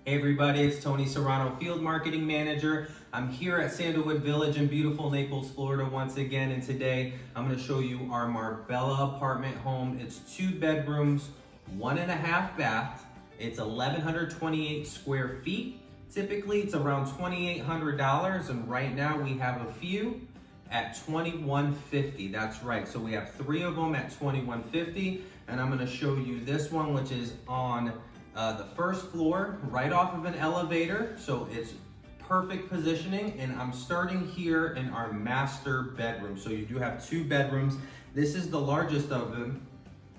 Hey everybody, it's Tony Serrano, Field Marketing Manager. I'm here at Sandalwood Village in beautiful Naples, Florida once again, and today I'm going to show you our Marbella apartment home. It's 2 bedrooms, 1.5 bath. It's 1,128 square feet. Typically it's around $2,800, and right now we have a few at $2,150. That's right, so we have 3 of them at $2,150, and I'm going to show you this one, which is on the first floor, right off of an elevator, so it's perfect positioning. And I'm starting here in our master bedroom. So you do have 2 bedrooms. This is the largest of them.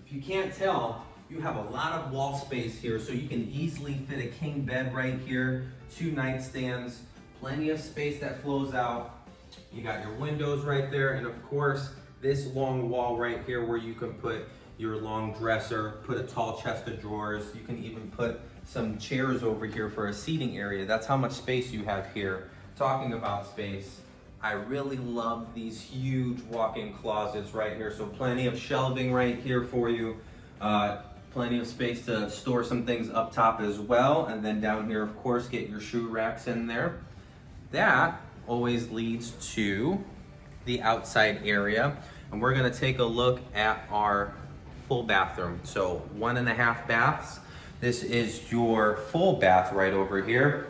If you can't tell, you have a lot of wall space here, so you can easily fit a king bed right here, 2 nightstands, plenty of space that flows out. You got your windows right there, and of course, this long wall right here where you can put your long dresser, put a tall chest of drawers. You can even put some chairs over here for a seating area. That's how much space you have here. Talking about space, I really love these huge walk-in closets right here. So plenty of shelving right here for you. Plenty of space to store some things up top as well. And then down here, of course, get your shoe racks in there. That always leads to the outside area. And we're gonna take a look at our full bathroom. So 1.5 baths. This is your full bath right over here.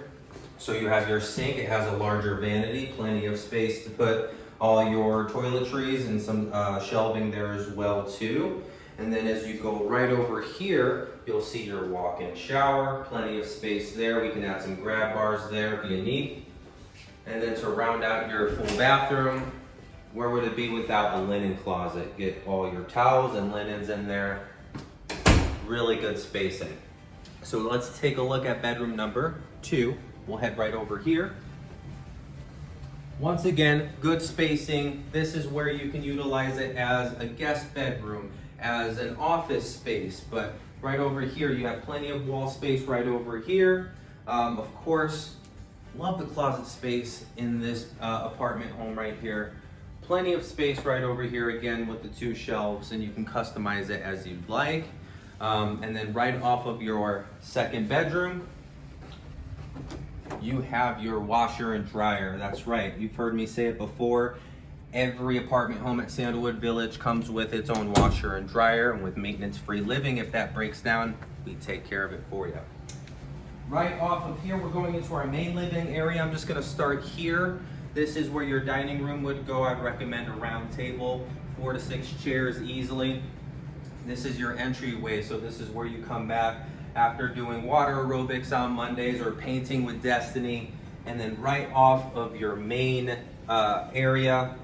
So you have your sink. It has a larger vanity, plenty of space to put all your toiletries and some shelving there as well too. And then as you go right over here, you'll see your walk-in shower, plenty of space there. We can add some grab bars there if you need. And then to round out your full bathroom, where would it be without a linen closet? Get all your towels and linens in there. Really good spacing. So let's take a look at bedroom number 2. We'll head right over here. Once again, good spacing. This is where you can utilize it as a guest bedroom, as an office space. But right over here, you have plenty of wall space right over here. Of course, love the closet space in this apartment home right here. Plenty of space right over here again with the 2 shelves, and you can customize it as you'd like. And then right off of your second bedroom, you have your washer and dryer. That's right, you've heard me say it before. Every apartment home at Sandalwood Village comes with its own washer and dryer, and with maintenance-free living, if that breaks down, we take care of it for you. Right off of here, we're going into our main living area. I'm just gonna start here. This is where your dining room would go. I'd recommend a round table, 4 to 6 chairs easily. This is your entryway, so this is where you come back after doing water aerobics on Mondays or painting with Destiny. And then right off of your main area,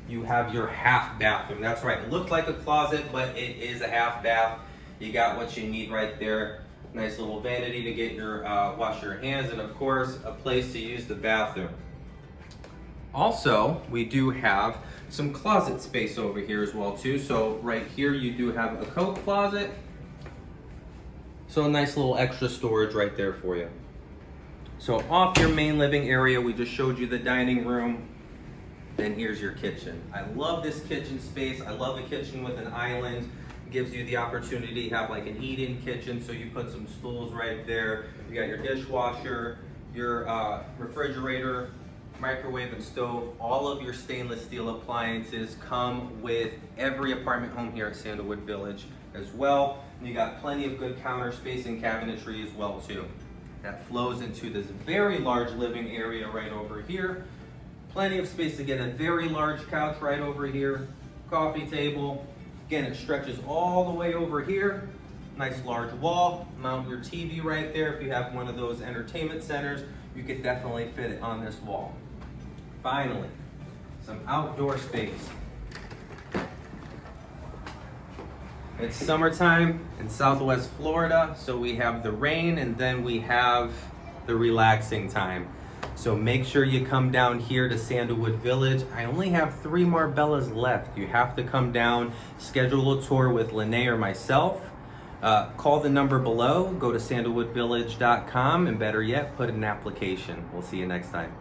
you have your half bathroom. That's right, it looked like a closet, but it is a half bath. You got what you need right there. Nice little vanity to get your wash your hands, and of course, a place to use the bathroom. Also, we do have some closet space over here as well too. So right here you do have a coat closet. So a nice little extra storage right there for you. So off your main living area, we just showed you the dining room. Then here's your kitchen. I love this kitchen space. I love the kitchen with an island. It gives you the opportunity to have like an eat-in kitchen. So you put some stools right there. You got your dishwasher, your refrigerator, microwave and stove. All of your stainless steel appliances come with every apartment home here at Sandalwood Village as well. And you got plenty of good counter space and cabinetry as well too. That flows into this very large living area right over here. Plenty of space to get a very large couch right over here. Coffee table. Again, it stretches all the way over here. Nice large wall. Mount your TV right there. If you have one of those entertainment centers, you could definitely fit it on this wall. Finally, some outdoor space. It's summertime in Southwest Florida, so we have the rain and then we have the relaxing time. So make sure you come down here to Sandalwood Village. I only have 3 Marbellas left. You have to come down, schedule a tour with Lene or myself. Call the number below, go to sandalwoodvillage.com, and better yet, put in an application. We'll see you next time.